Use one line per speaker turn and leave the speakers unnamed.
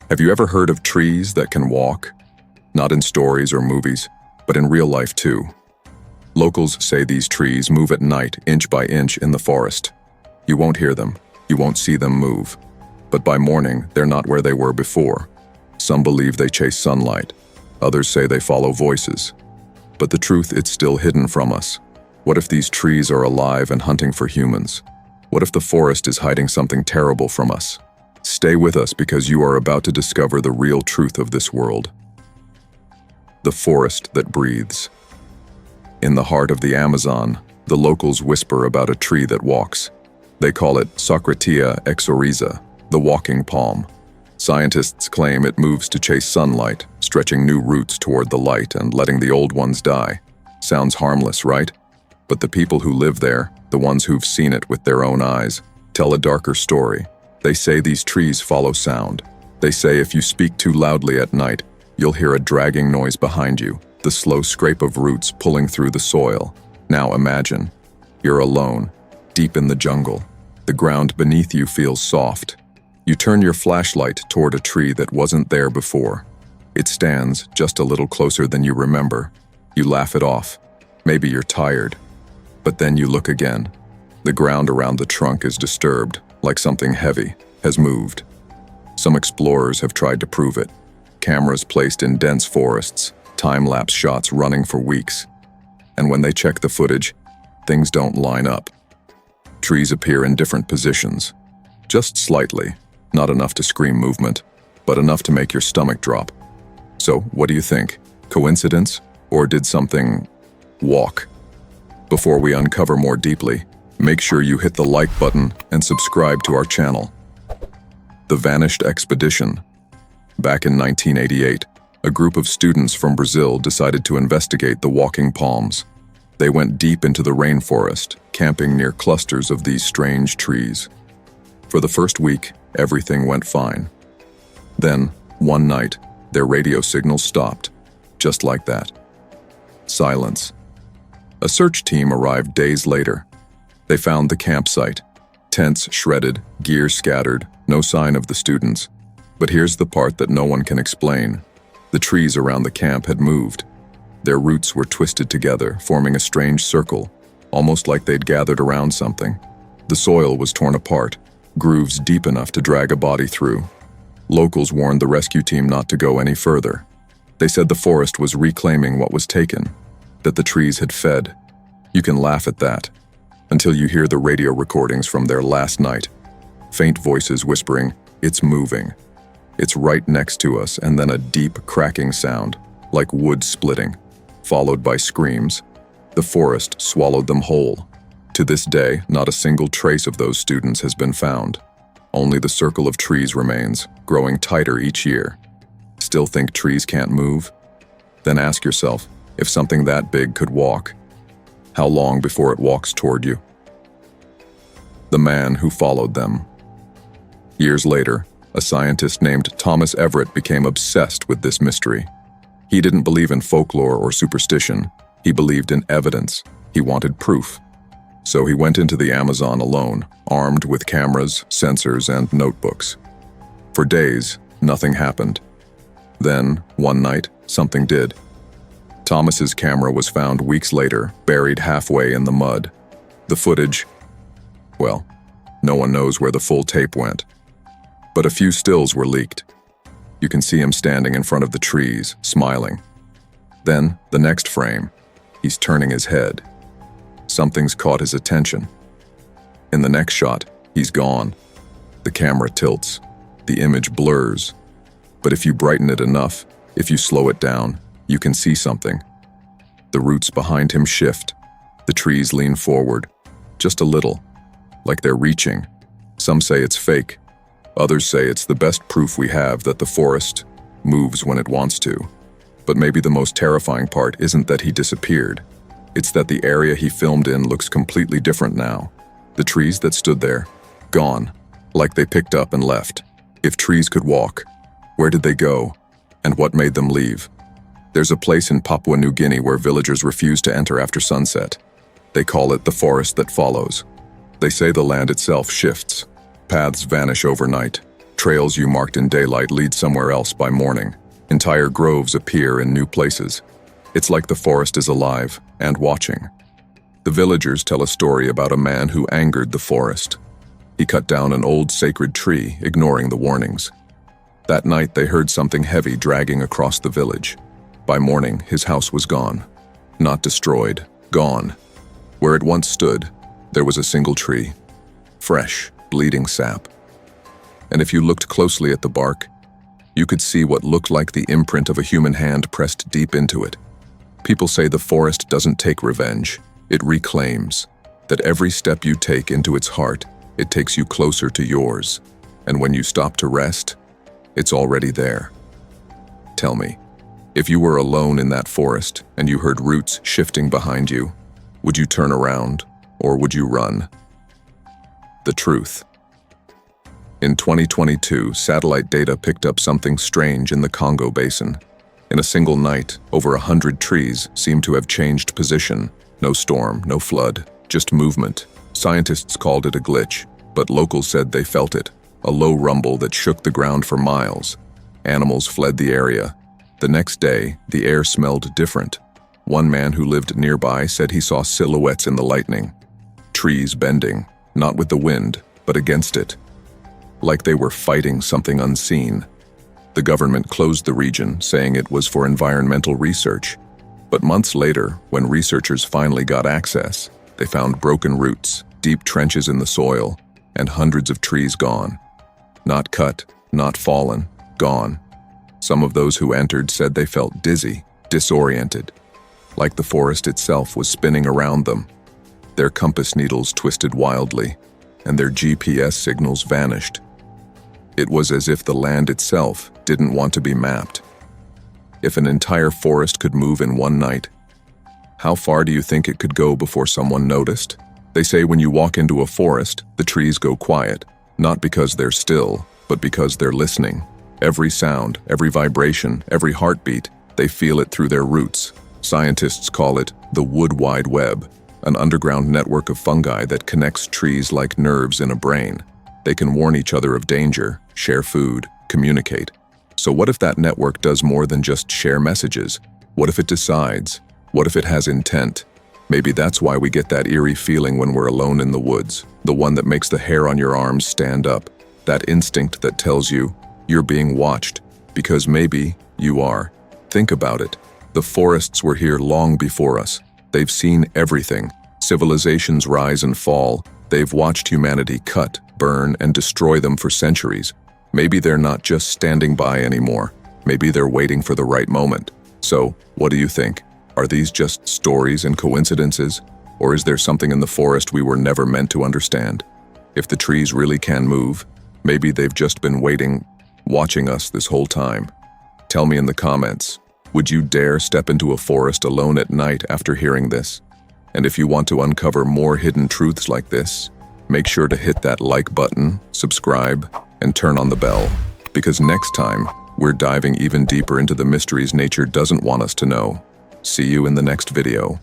Have you ever heard of trees that can walk? Not in stories or movies, but in real life too. Locals say these trees move at night, inch by inch in the forest. You won't hear them, you won't see them move. But by morning, they're not where they were before. Some believe they chase sunlight. Others say they follow voices. But the truth, it's still hidden from us. What if these trees are alive and hunting for humans? What if the forest is hiding something terrible from us? Stay with us because you are about to discover the real truth of this world. The forest that breathes. In the heart of the Amazon, the locals whisper about a tree that walks. They call it Socratia exoriza, the walking palm. Scientists claim it moves to chase sunlight, stretching new roots toward the light and letting the old ones die. Sounds harmless, right? But the people who live there, the ones who've seen it with their own eyes, tell a darker story. They say these trees follow sound. They say if you speak too loudly at night, you'll hear a dragging noise behind you, the slow scrape of roots pulling through the soil. Now imagine, you're alone, deep in the jungle. The ground beneath you feels soft. You turn your flashlight toward a tree that wasn't there before. It stands just a little closer than you remember. You laugh it off. Maybe you're tired. But then you look again. The ground around the trunk is disturbed, like something heavy has moved. Some explorers have tried to prove it. Cameras placed in dense forests, time-lapse shots running for weeks. And when they check the footage, things don't line up. Trees appear in different positions. Just slightly. Not enough to scream movement, but enough to make your stomach drop. So, what do you think? Coincidence? Or did something walk? Before we uncover more deeply, make sure you hit the like button and subscribe to our channel. The Vanished Expedition. Back in 1988, a group of students from Brazil decided to investigate the walking palms. They went deep into the rainforest, camping near clusters of these strange trees. For the first week, everything went fine. Then, one night, their radio signal stopped, just like that. Silence. A search team arrived days later. They found the campsite. Tents shredded, gear scattered, no sign of the students. But here's the part that no one can explain. The trees around the camp had moved. Their roots were twisted together, forming a strange circle, almost like they'd gathered around something. The soil was torn apart, grooves deep enough to drag a body through. Locals warned the rescue team not to go any further. They said the forest was reclaiming what was taken, that the trees had fed. You can laugh at that, until you hear the radio recordings from their last night. Faint voices whispering, "It's moving. It's right next to us," and then a deep cracking sound, like wood splitting, followed by screams. The forest swallowed them whole. To this day, not a single trace of those students has been found. Only the circle of trees remains, growing tighter each year. Still think trees can't move? Then ask yourself, if something that big could walk, how long before it walks toward you? The man who followed them. Years later, a scientist named Thomas Everett became obsessed with this mystery. He didn't believe in folklore or superstition. He believed in evidence. He wanted proof. So he went into the Amazon alone, armed with cameras, sensors, and notebooks. For days, nothing happened. Then, one night, something did. Thomas's camera was found weeks later, buried halfway in the mud. The footage, well, no one knows where the full tape went. But a few stills were leaked. You can see him standing in front of the trees, smiling. Then, the next frame, he's turning his head. Something's caught his attention. In the next shot, he's gone. The camera tilts. The image blurs. But if you brighten it enough, if you slow it down, you can see something. The roots behind him shift. The trees lean forward, just a little, like they're reaching. Some say it's fake. Others say it's the best proof we have that the forest moves when it wants to. But maybe the most terrifying part isn't that he disappeared. It's that the area he filmed in looks completely different now. The trees that stood there, gone, like they picked up and left. If trees could walk, where did they go? And what made them leave? There's a place in Papua New Guinea where villagers refuse to enter after sunset. They call it the forest that follows. They say the land itself shifts. Paths vanish overnight. Trails you marked in daylight lead somewhere else by morning. Entire groves appear in new places. It's like the forest is alive and watching. The villagers tell a story about a man who angered the forest. He cut down an old sacred tree, ignoring the warnings. That night they heard something heavy dragging across the village. By morning, his house was gone. Not destroyed, gone. Where it once stood, there was a single tree. Fresh, bleeding sap. And if you looked closely at the bark, you could see what looked like the imprint of a human hand pressed deep into it. People say the forest doesn't take revenge, it reclaims. That every step you take into its heart, it takes you closer to yours. And when you stop to rest, it's already there. Tell me, if you were alone in that forest and you heard roots shifting behind you, would you turn around or would you run? The truth. In 2022, satellite data picked up something strange in the Congo Basin. In a single night, over 100 trees seemed to have changed position. No storm, no flood, just movement. Scientists called it a glitch, but locals said they felt it, a low rumble that shook the ground for miles. Animals fled the area. The next day, the air smelled different. One man who lived nearby said he saw silhouettes in the lightning. Trees bending, not with the wind, but against it. Like they were fighting something unseen. The government closed the region, saying it was for environmental research. But months later, when researchers finally got access, they found broken roots, deep trenches in the soil, and hundreds of trees gone. Not cut, not fallen, gone. Some of those who entered said they felt dizzy, disoriented, like the forest itself was spinning around them. Their compass needles twisted wildly, and their GPS signals vanished. It was as if the land itself didn't want to be mapped. If an entire forest could move in one night, how far do you think it could go before someone noticed? They say when you walk into a forest, the trees go quiet, not because they're still, but because they're listening. Every sound, every vibration, every heartbeat, they feel it through their roots. Scientists call it the wood wide web, an underground network of fungi that connects trees like nerves in a brain. They can warn each other of danger, share food, communicate. So what if that network does more than just share messages? What if it decides? What if it has intent? Maybe that's why we get that eerie feeling when we're alone in the woods, the one that makes the hair on your arms stand up, that instinct that tells you you're being watched, because maybe you are. Think about it. The forests were here long before us. They've seen everything. Civilizations rise and fall. They've watched humanity cut, burn, and destroy them for centuries. Maybe they're not just standing by anymore. Maybe they're waiting for the right moment. So, what do you think? Are these just stories and coincidences? Or is there something in the forest we were never meant to understand? If the trees really can move, maybe they've just been waiting, watching us this whole time. Tell me in the comments, would you dare step into a forest alone at night after hearing this? And if you want to uncover more hidden truths like this, make sure to hit that like button, subscribe, and turn on the bell. Because next time, we're diving even deeper into the mysteries nature doesn't want us to know. See you in the next video.